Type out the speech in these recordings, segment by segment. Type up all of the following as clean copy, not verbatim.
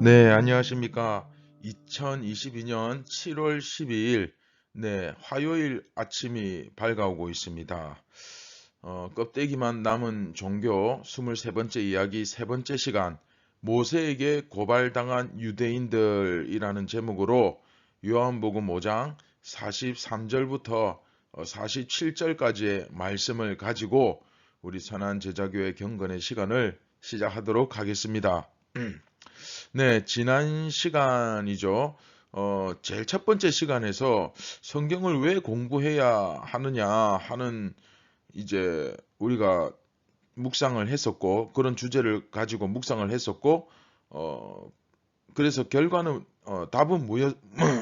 네, 안녕하십니까. 2022년 7월 12일, 네, 화요일 아침이 밝아오고 있습니다. 껍데기만 남은 종교 23번째 이야기 세 번째 시간, 모세에게 고발당한 유대인들이라는 제목으로 요한복음 5장 43절부터 47절까지의 말씀을 가지고 우리 선한 제자교회 경건의 시간을 시작하도록 하겠습니다. 네, 지난 시간이죠. 제일 첫 번째 시간에서 성경을 왜 공부해야 하느냐 하는 이제 우리가 묵상을 했었고, 그런 주제를 가지고 묵상을 했었고, 어, 그래서 결과는,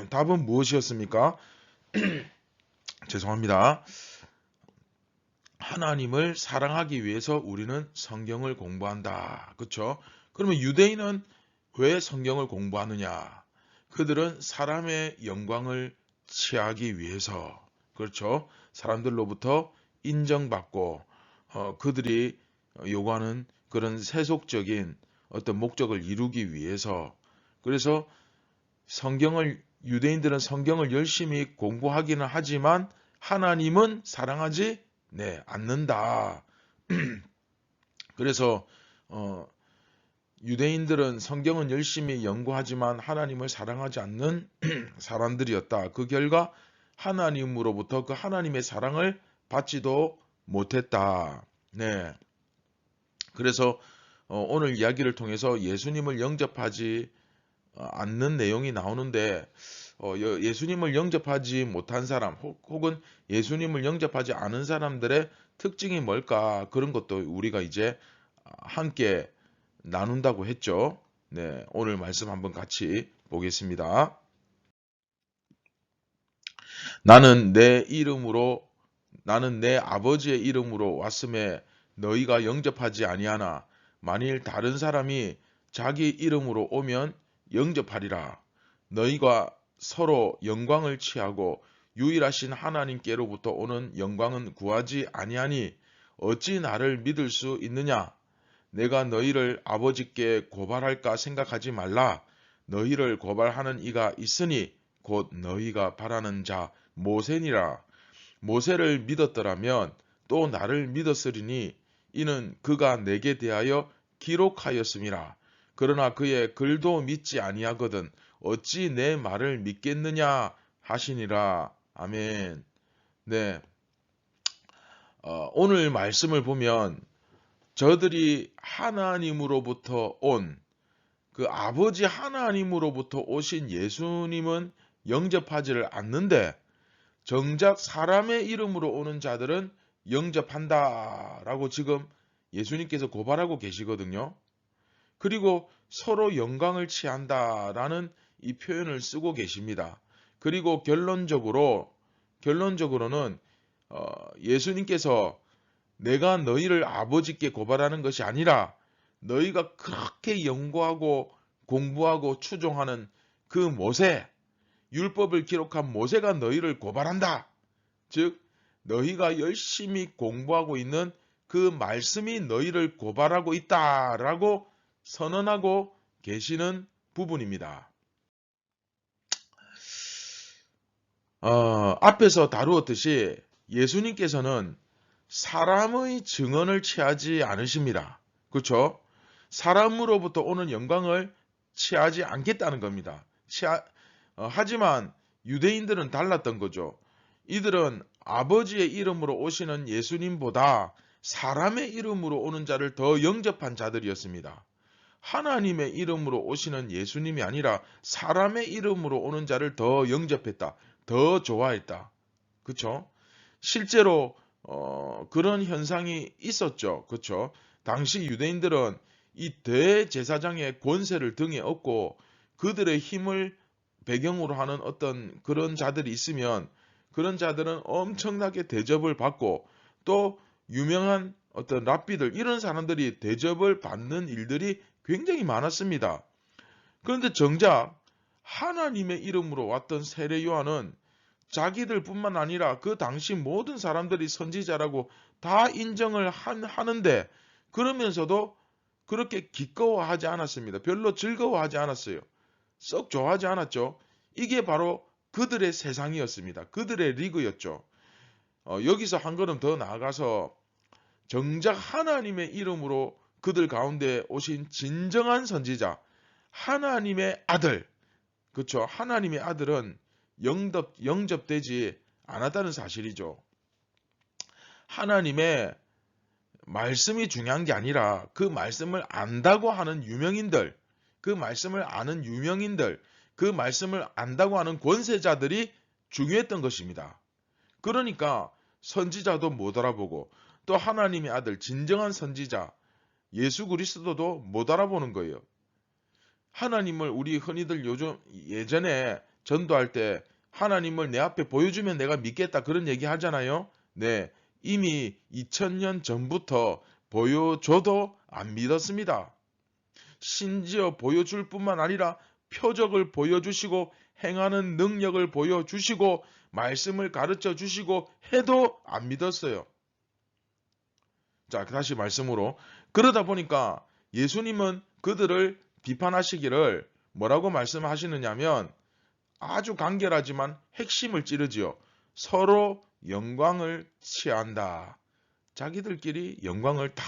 답은 무엇이었습니까? 죄송합니다. 하나님을 사랑하기 위해서 우리는 성경을 공부한다. 그렇죠? 그러면 유대인은 왜 성경을 공부하느냐? 그들은 사람의 영광을 취하기 위해서, 그렇죠? 사람들로부터 인정받고 그들이 요구하는 그런 세속적인 어떤 목적을 이루기 위해서. 그래서 유대인들은 성경을 열심히 공부하기는 하지만 하나님은 사랑하지 않는다. 그래서 어, 유대인들은 성경은 열심히 연구하지만 하나님을 사랑하지 않는 사람들이었다. 그 결과 하나님으로부터 그 하나님의 사랑을 받지도 못했다. 네. 그래서 오늘 이야기를 통해서 예수님을 영접하지 않는 내용이 나오는데 예수님을 영접하지 못한 사람 혹은 예수님을 영접하지 않은 사람들의 특징이 뭘까? 그런 것도 우리가 이제 함께 나눈다고 했죠. 네, 오늘 말씀 한번 같이 보겠습니다. 나는 내 아버지의 이름으로 왔음에 너희가 영접하지 아니하나 만일 다른 사람이 자기 이름으로 오면 영접하리라. 너희가 서로 영광을 취하고 유일하신 하나님께로부터 오는 영광은 구하지 아니하니 어찌 나를 믿을 수 있느냐? 내가 너희를 아버지께 고발할까 생각하지 말라. 너희를 고발하는 이가 있으니 곧 너희가 바라는 자 모세니라. 모세를 믿었더라면 또 나를 믿었으리니 이는 그가 내게 대하여 기록하였음이라. 그러나 그의 글도 믿지 아니하거든 어찌 내 말을 믿겠느냐 하시니라. 아멘. 네. 오늘 말씀을 보면 저들이 하나님으로부터 온 그 아버지 하나님으로부터 오신 예수님은 영접하지를 않는데 정작 사람의 이름으로 오는 자들은 영접한다라고 지금 예수님께서 고발하고 계시거든요. 그리고 서로 영광을 취한다라는 이 표현을 쓰고 계십니다. 그리고 결론적으로는 예수님께서 내가 너희를 아버지께 고발하는 것이 아니라 너희가 그렇게 연구하고 공부하고 추종하는 그 모세, 율법을 기록한 모세가 너희를 고발한다. 즉 너희가 열심히 공부하고 있는 그 말씀이 너희를 고발하고 있다라고 선언하고 계시는 부분입니다. 앞에서 다루었듯이 예수님께서는 사람의 증언을 취하지 않으십니다. 그렇죠? 사람으로부터 오는 영광을 취하지 않겠다는 겁니다. 하지만 유대인들은 달랐던 거죠. 이들은 아버지의 이름으로 오시는 예수님보다 사람의 이름으로 오는 자를 더 영접한 자들이었습니다. 하나님의 이름으로 오시는 예수님이 아니라 사람의 이름으로 오는 자를 더 영접했다. 더 좋아했다. 그렇죠? 실제로 그런 현상이 있었죠. 그렇죠? 당시 유대인들은 이 대제사장의 권세를 등에 업고 그들의 힘을 배경으로 하는 어떤 그런 자들이 있으면 그런 자들은 엄청나게 대접을 받고 또 유명한 어떤 랍비들 이런 사람들이 대접을 받는 일들이 굉장히 많았습니다. 그런데 정작 하나님의 이름으로 왔던 세례 요한은 자기들뿐만 아니라 그 당시 모든 사람들이 선지자라고 다 인정을 하는데 그러면서도 그렇게 기꺼워하지 않았습니다. 별로 즐거워하지 않았어요. 썩 좋아하지 않았죠. 이게 바로 그들의 세상이었습니다. 그들의 리그였죠. 여기서 한 걸음 더 나아가서 정작 하나님의 이름으로 그들 가운데 오신 진정한 선지자, 하나님의 아들, 그렇죠. 하나님의 아들은 영접되지 않았다는 사실이죠. 하나님의 말씀이 중요한 게 아니라 그 말씀을 안다고 하는 유명인들, 그 말씀을 아는 유명인들, 그 말씀을 안다고 하는 권세자들이 중요했던 것입니다. 그러니까 선지자도 못 알아보고 또 하나님의 아들 진정한 선지자 예수 그리스도도 못 알아보는 거예요. 하나님을 우리 흔히들 요즘 예전에 전도할 때 하나님을 내 앞에 보여주면 내가 믿겠다 그런 얘기 하잖아요. 네, 이미 2000년 전부터 보여줘도 안 믿었습니다. 심지어 보여줄 뿐만 아니라 표적을 보여주시고 행하는 능력을 보여주시고 말씀을 가르쳐 주시고 해도 안 믿었어요. 자, 다시 말씀으로. 그러다 보니까 예수님은 그들을 비판하시기를 뭐라고 말씀하시느냐면 아주 간결하지만 핵심을 찌르지요. 서로 영광을 취한다. 자기들끼리 영광을 다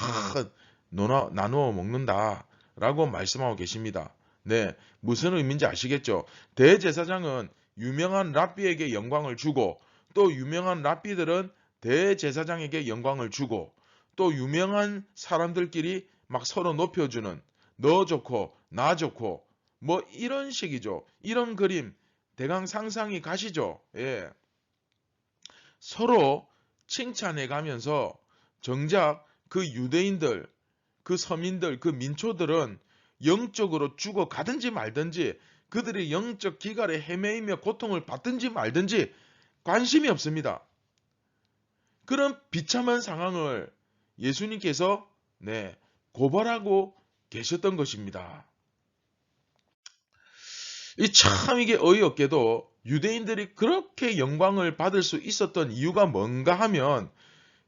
나누어 먹는다. 라고 말씀하고 계십니다. 네, 무슨 의미인지 아시겠죠? 대제사장은 유명한 랍비에게 영광을 주고 또 유명한 랍비들은 대제사장에게 영광을 주고 또 유명한 사람들끼리 막 서로 높여주는 너 좋고 나 좋고 뭐 이런 식이죠. 이런 그림 대강 상상이 가시죠. 예. 서로 칭찬해 가면서 정작 그 유대인들, 그 서민들, 그 민초들은 영적으로 죽어가든지 말든지 그들의 영적 기갈에 헤매이며 고통을 받든지 말든지 관심이 없습니다. 그런 비참한 상황을 예수님께서 고발하고 계셨던 것입니다. 이게 어이없게도 유대인들이 그렇게 영광을 받을 수 있었던 이유가 뭔가 하면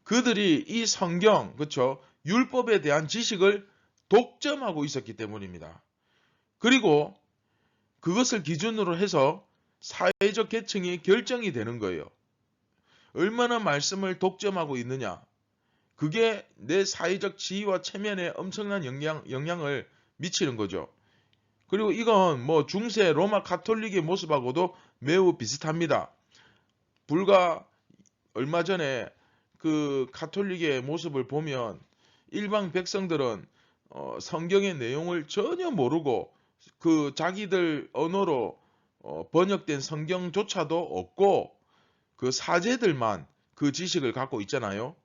그들이 이 성경, 그렇죠? 율법에 대한 지식을 독점하고 있었기 때문입니다. 그리고 그것을 기준으로 해서 사회적 계층이 결정이 되는 거예요. 얼마나 말씀을 독점하고 있느냐. 그게 내 사회적 지위와 체면에 엄청난 영향을 미치는 거죠. 그리고 이건 뭐 중세 로마 가톨릭의 모습하고도 매우 비슷합니다. 불과 얼마 전에 그 가톨릭의 모습을 보면 일반 백성들은 성경의 내용을 전혀 모르고 그 자기들 언어로 번역된 성경조차도 없고 그 사제들만 그 지식을 갖고 있잖아요.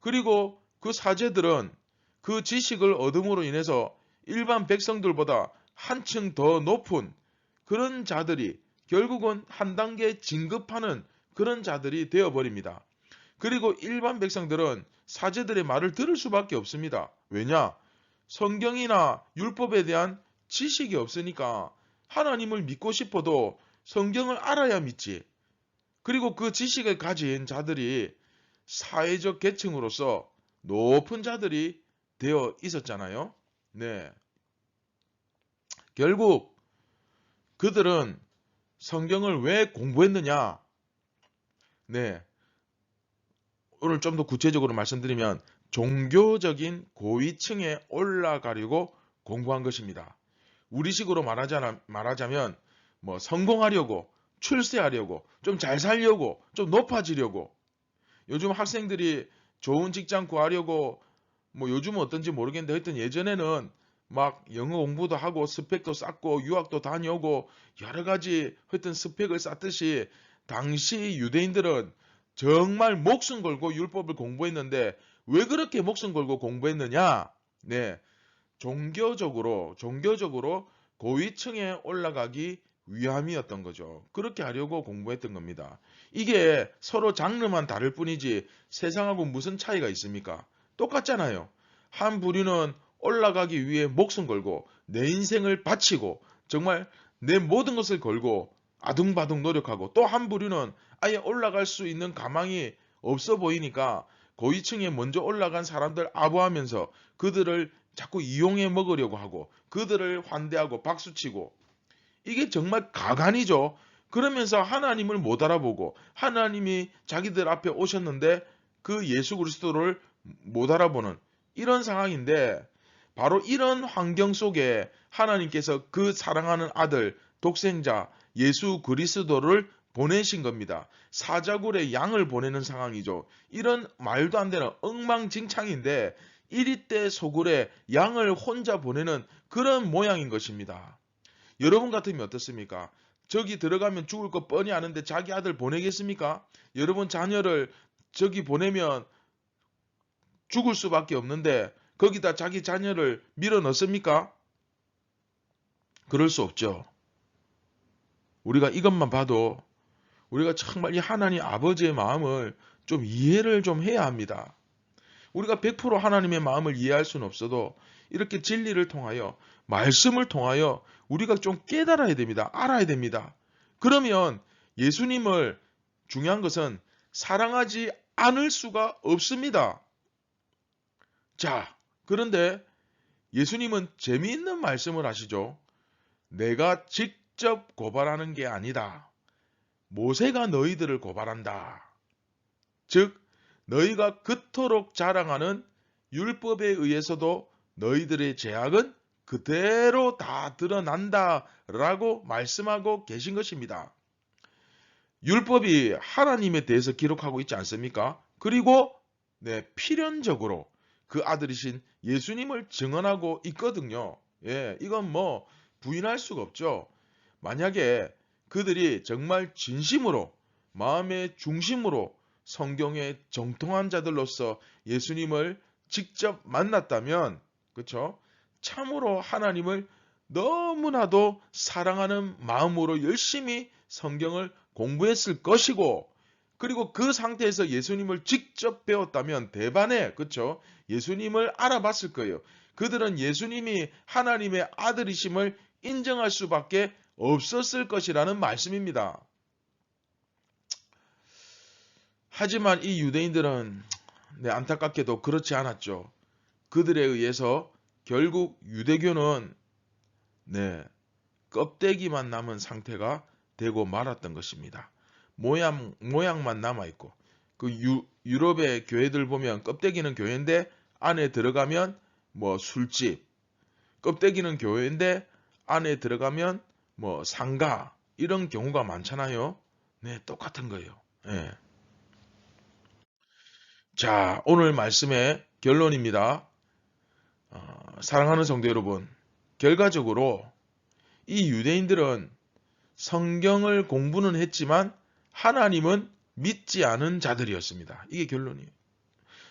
그리고 그 사제들은 그 지식을 얻음으로 인해서 일반 백성들보다 한층 더 높은 그런 자들이 결국은 한 단계 진급하는 그런 자들이 되어버립니다. 그리고 일반 백성들은 사제들의 말을 들을 수밖에 없습니다. 왜냐? 성경이나 율법에 대한 지식이 없으니까 하나님을 믿고 싶어도 성경을 알아야 믿지. 그리고 그 지식을 가진 자들이 사회적 계층으로서 높은 자들이 되어 있었잖아요. 네. 결국 그들은 성경을 왜 공부했느냐? 네. 오늘 좀 더 구체적으로 말씀드리면 종교적인 고위층에 올라가려고 공부한 것입니다. 우리식으로 말하자면 뭐 성공하려고, 출세하려고, 좀 잘 살려고, 좀 높아지려고. 요즘 학생들이 좋은 직장 구하려고 뭐 요즘은 어떤지 모르겠는데 하여튼 예전에는 막 영어 공부도 하고 스펙도 쌓고 유학도 다녀오고 여러 가지 하여튼 스펙을 쌓듯이 당시 유대인들은 정말 목숨 걸고 율법을 공부했는데 왜 그렇게 목숨 걸고 공부했느냐? 네. 종교적으로 고위층에 올라가기 위함이었던 거죠. 그렇게 하려고 공부했던 겁니다. 이게 서로 장르만 다를 뿐이지 세상하고 무슨 차이가 있습니까? 똑같잖아요. 한 부류는 올라가기 위해 목숨 걸고 내 인생을 바치고 정말 내 모든 것을 걸고 아둥바둥 노력하고 또 한 부류는 아예 올라갈 수 있는 가망이 없어 보이니까 고위층에 먼저 올라간 사람들 아부하면서 그들을 자꾸 이용해 먹으려고 하고 그들을 환대하고 박수치고 이게 정말 가관이죠. 그러면서 하나님을 못 알아보고 하나님이 자기들 앞에 오셨는데 그 예수 그리스도를 못 알아보는 이런 상황인데 바로 이런 환경 속에 하나님께서 그 사랑하는 아들 독생자 예수 그리스도를 보내신 겁니다. 사자굴에 양을 보내는 상황이죠. 이런 말도 안 되는 엉망진창인데 이리때 소굴에 양을 혼자 보내는 그런 모양인 것입니다. 여러분 같으면 어떻습니까? 저기 들어가면 죽을 거 뻔히 아는데 자기 아들 보내겠습니까? 여러분 자녀를 저기 보내면 죽을 수밖에 없는데 거기다 자기 자녀를 밀어 넣습니까? 그럴 수 없죠. 우리가 이것만 봐도 우리가 정말 이 하나님 아버지의 마음을 좀 이해를 좀 해야 합니다. 우리가 100% 하나님의 마음을 이해할 수는 없어도 이렇게 진리를 통하여 말씀을 통하여 우리가 좀 깨달아야 됩니다. 알아야 됩니다. 그러면 예수님을 중요한 것은 사랑하지 않을 수가 없습니다. 자, 그런데 예수님은 재미있는 말씀을 하시죠. 내가 직접 고발하는 게 아니다. 모세가 너희들을 고발한다. 즉 너희가 그토록 자랑하는 율법에 의해서도 너희들의 죄악은 그대로 다 드러난다라고 말씀하고 계신 것입니다. 율법이 하나님에 대해서 기록하고 있지 않습니까? 그리고 필연적으로 그 아들이신 예수님을 증언하고 있거든요. 예, 이건 뭐 부인할 수가 없죠. 만약에 그들이 정말 진심으로 마음의 중심으로 성경에 정통한 자들로서 예수님을 직접 만났다면 그렇죠? 참으로 하나님을 너무나도 사랑하는 마음으로 열심히 성경을 공부했을 것이고 그리고 그 상태에서 예수님을 직접 배웠다면 대반에 그렇죠? 예수님을 알아봤을 거예요. 그들은 예수님이 하나님의 아들이심을 인정할 수밖에 없었을 것이라는 말씀입니다. 하지만 이 유대인들은 안타깝게도 그렇지 않았죠. 그들에 의해서 결국 유대교는 껍데기만 남은 상태가 되고 말았던 것입니다. 모양만 남아있고 그 유럽의 교회들 보면 껍데기는 교회인데 안에 들어가면 뭐 술집, 껍데기는 교회인데 안에 들어가면 뭐 상가 이런 경우가 많잖아요. 네, 똑같은 거예요. 네. 자, 오늘 말씀의 결론입니다. 사랑하는 성도 여러분, 결과적으로 이 유대인들은 성경을 공부는 했지만 하나님은 믿지 않은 자들이었습니다. 이게 결론이에요.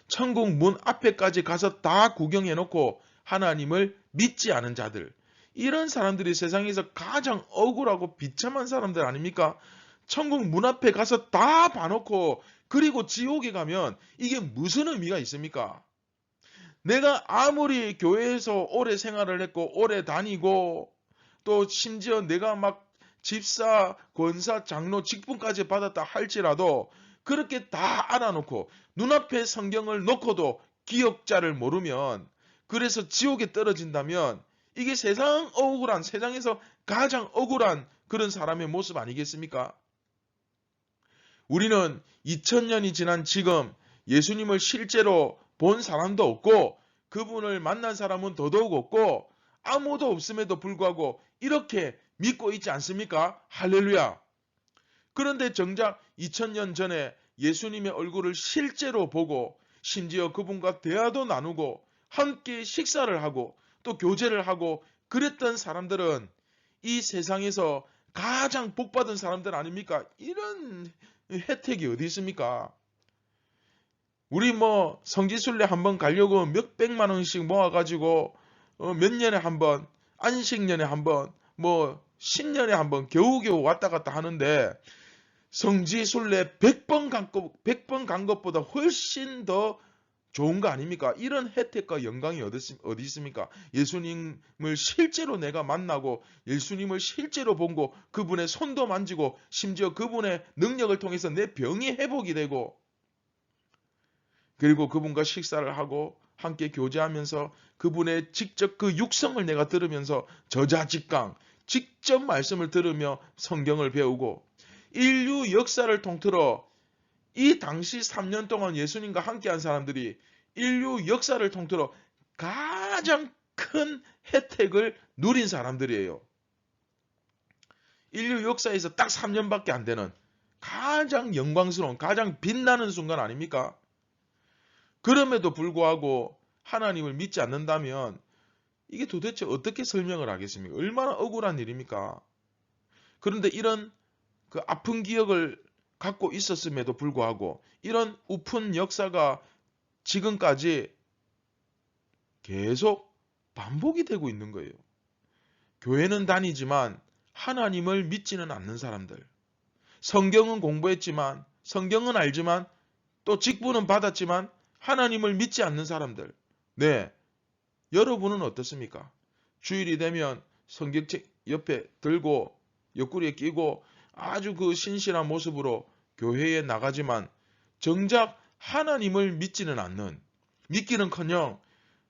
천국 문 앞에까지 가서 다 구경해놓고 하나님을 믿지 않은 자들. 이런 사람들이 세상에서 가장 억울하고 비참한 사람들 아닙니까? 천국 문 앞에 가서 다 봐놓고 그리고 지옥에 가면 이게 무슨 의미가 있습니까? 내가 아무리 교회에서 오래 생활을 했고 오래 다니고 또 심지어 내가 막 집사, 권사, 장로 직분까지 받았다 할지라도 그렇게 다 알아놓고 눈앞에 성경을 놓고도 기억자를 모르면 그래서 지옥에 떨어진다면 이게 세상에서 가장 억울한 그런 사람의 모습 아니겠습니까? 우리는 2000년이 지난 지금 예수님을 실제로 본 사람도 없고 그분을 만난 사람은 더더욱 없고 아무도 없음에도 불구하고 이렇게 믿고 있지 않습니까? 할렐루야. 그런데 정작 2000년 전에 예수님의 얼굴을 실제로 보고 심지어 그분과 대화도 나누고 함께 식사를 하고 또 교제를 하고 그랬던 사람들은 이 세상에서 가장 복받은 사람들 아닙니까? 이런 혜택이 어디 있습니까? 우리 뭐 성지순례 한번 가려고 몇백만 원씩 모아가지고 몇 년에 한번 안식년에 한번 뭐 10년에 한번 겨우겨우 왔다 갔다 하는데 성지순례 100번 간 것보다 훨씬 더 좋은 거 아닙니까? 이런 혜택과 영광이 어디 있습니까? 예수님을 실제로 내가 만나고 예수님을 실제로 본고 그분의 손도 만지고 심지어 그분의 능력을 통해서 내 병이 회복이 되고 그리고 그분과 식사를 하고 함께 교제하면서 그분의 직접 그 육성을 내가 들으면서 저자직강 직접 말씀을 들으며 성경을 배우고 인류 역사를 통틀어 이 당시 3년 동안 예수님과 함께한 사람들이 인류 역사를 통틀어 가장 큰 혜택을 누린 사람들이에요. 인류 역사에서 딱 3년밖에 안 되는 가장 영광스러운, 가장 빛나는 순간 아닙니까? 그럼에도 불구하고 하나님을 믿지 않는다면 이게 도대체 어떻게 설명을 하겠습니까? 얼마나 억울한 일입니까? 그런데 이런 그 아픈 기억을 갖고 있었음에도 불구하고 이런 우픈 역사가 지금까지 계속 반복이 되고 있는 거예요. 교회는 다니지만 하나님을 믿지는 않는 사람들. 성경은 공부했지만, 성경은 알지만, 또 직분은 받았지만 하나님을 믿지 않는 사람들. 네, 여러분은 어떻습니까? 주일이 되면 성경책 옆에 들고 옆구리에 끼고 아주 그 신실한 모습으로 교회에 나가지만 정작 하나님을 믿지는 않는, 믿기는커녕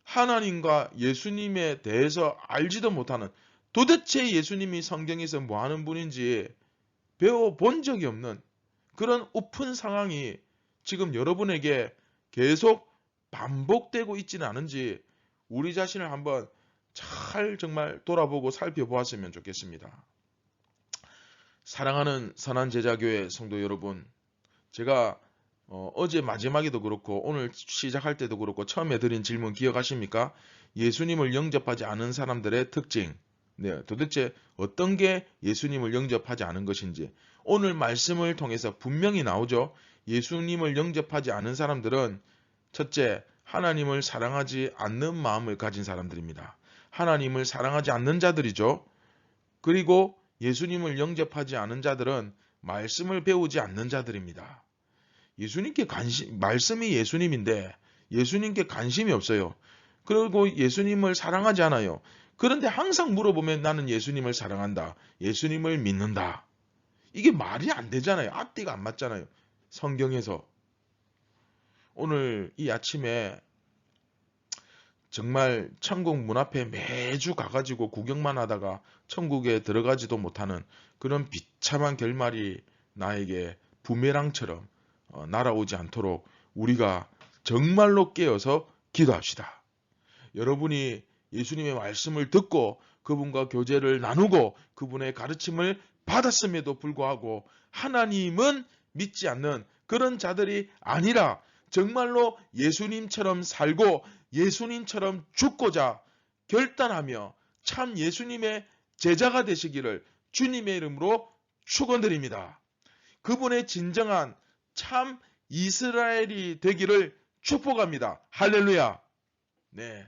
하나님과 예수님에 대해서 알지도 못하는, 도대체 예수님이 성경에서 뭐 하는 분인지 배워본 적이 없는 그런 우픈 상황이 지금 여러분에게 계속 반복되고 있지는 않은지 우리 자신을 한번 잘 정말 돌아보고 살펴보았으면 좋겠습니다. 사랑하는 선한제자교회 성도 여러분, 제가 어제 마지막에도 그렇고 오늘 시작할 때도 그렇고 처음에 드린 질문 기억하십니까? 예수님을 영접하지 않은 사람들의 특징. 네, 도대체 어떤 게 예수님을 영접하지 않은 것인지 오늘 말씀을 통해서 분명히 나오죠. 예수님을 영접하지 않은 사람들은 첫째, 하나님을 사랑하지 않는 마음을 가진 사람들입니다. 하나님을 사랑하지 않는 자들이죠. 그리고 예수님을 영접하지 않은 자들은 말씀을 배우지 않는 자들입니다. 예수님께 말씀이 예수님인데 예수님께 관심이 없어요. 그리고 예수님을 사랑하지 않아요. 그런데 항상 물어보면 나는 예수님을 사랑한다. 예수님을 믿는다. 이게 말이 안 되잖아요. 앞뒤가 안 맞잖아요. 성경에서. 오늘 이 아침에 정말 천국 문 앞에 매주 가가지고 구경만 하다가 천국에 들어가지도 못하는 그런 비참한 결말이 나에게 부메랑처럼 날아오지 않도록 우리가 정말로 깨어서 기도합시다. 여러분이 예수님의 말씀을 듣고 그분과 교제를 나누고 그분의 가르침을 받았음에도 불구하고 하나님은 믿지 않는 그런 자들이 아니라 정말로 예수님처럼 살고 예수님처럼 죽고자 결단하며 참 예수님의 제자가 되시기를 주님의 이름으로 축원드립니다. 그분의 진정한 참 이스라엘이 되기를 축복합니다. 할렐루야. 네.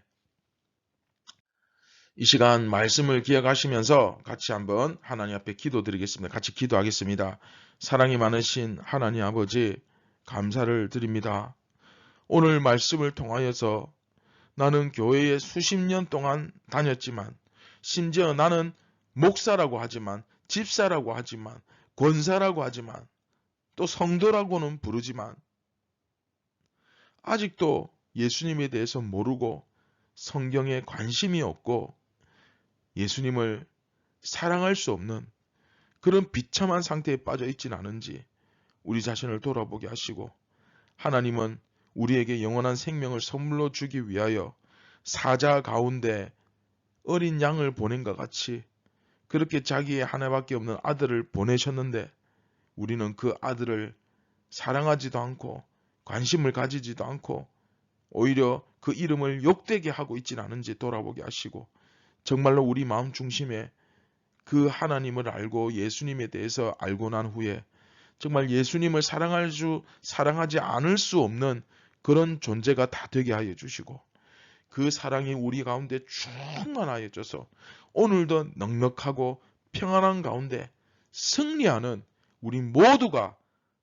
이 시간 말씀을 기억하시면서 같이 한번 하나님 앞에 기도드리겠습니다. 같이 기도하겠습니다. 사랑이 많으신 하나님 아버지 감사를 드립니다. 오늘 말씀을 통하여서 나는 교회에 수십 년 동안 다녔지만 심지어 나는 목사라고 하지만 집사라고 하지만 권사라고 하지만 또 성도라고는 부르지만 아직도 예수님에 대해서 모르고 성경에 관심이 없고 예수님을 사랑할 수 없는 그런 비참한 상태에 빠져 있지는 않은지 우리 자신을 돌아보게 하시고 하나님은 우리에게 영원한 생명을 선물로 주기 위하여 사자 가운데 어린 양을 보낸 것 같이 그렇게 자기의 하나밖에 없는 아들을 보내셨는데 우리는 그 아들을 사랑하지도 않고 관심을 가지지도 않고 오히려 그 이름을 욕되게 하고 있지는 않은지 돌아보게 하시고 정말로 우리 마음 중심에 그 하나님을 알고 예수님에 대해서 알고 난 후에 정말 예수님을 사랑하지 않을 수 없는 그런 존재가 다 되게 하여 주시고 그 사랑이 우리 가운데 충만하여 져서 오늘도 넉넉하고 평안한 가운데 승리하는 우리 모두가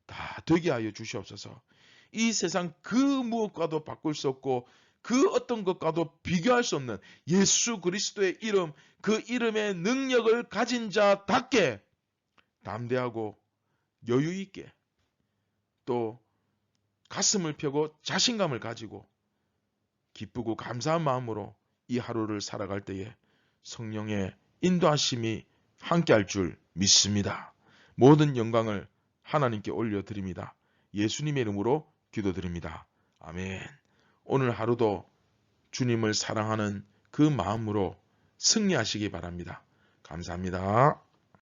다 되게 하여 주시옵소서. 이 세상 그 무엇과도 바꿀 수 없고 그 어떤 것과도 비교할 수 없는 예수 그리스도의 이름, 그 이름의 능력을 가진 자답게 담대하고 여유 있게 또 가슴을 펴고 자신감을 가지고 기쁘고 감사한 마음으로 이 하루를 살아갈 때에 성령의 인도하심이 함께할 줄 믿습니다. 모든 영광을 하나님께 올려드립니다. 예수님의 이름으로 기도드립니다. 아멘. 오늘 하루도 주님을 사랑하는 그 마음으로 승리하시기 바랍니다. 감사합니다.